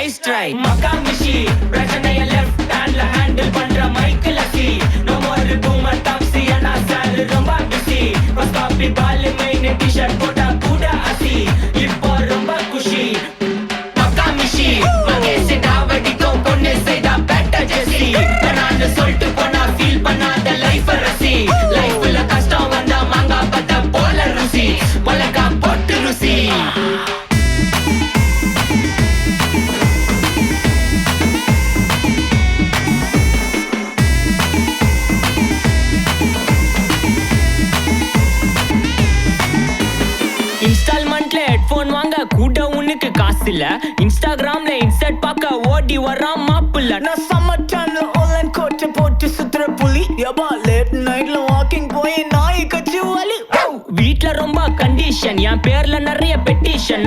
nice try. Makamishi, பிரச்சனைய left handல handle பண்ற Michael அசி. No more boomer taxi, ஆனா சார் ரொம்ப busy. First copy ball main t-shirt போட்டா கூட அசி. இப்போ ரொம்ப குஷி. Makamishi, மகேஷ் டாவடிக்கும் பொண்ணு செய்தா better ஜெசி. நான் சொல்லிட்டு போனா feel பண்ணாத life ரசி. லைஃப்ல கஷ்டம் வந்தா மாங்கா பத்த போல ருசி. மொளகா போட்டு ருசி. இன்ஸ்டால்மெண்ட்ல ஹெட்போன் வாங்க கூட உனக்கு காசு இல்ல. இன்ஸ்டாகிராம்ல இன்ஸ்டன்ட் பார்க்க ஓடி வரான் மாப்பிள்ள. நான் சம்மர் டைம்ல ஆன்லைன் கோட்டை போட்டு சுத்துற புலி. யபா லேட் நைட்ல வாக்கிங் போய் நாய் கச்சி வலி. வீட்ல ரொம்ப கண்டிஷன், என் பேர்ல நிறைய பெட்டிஷன்.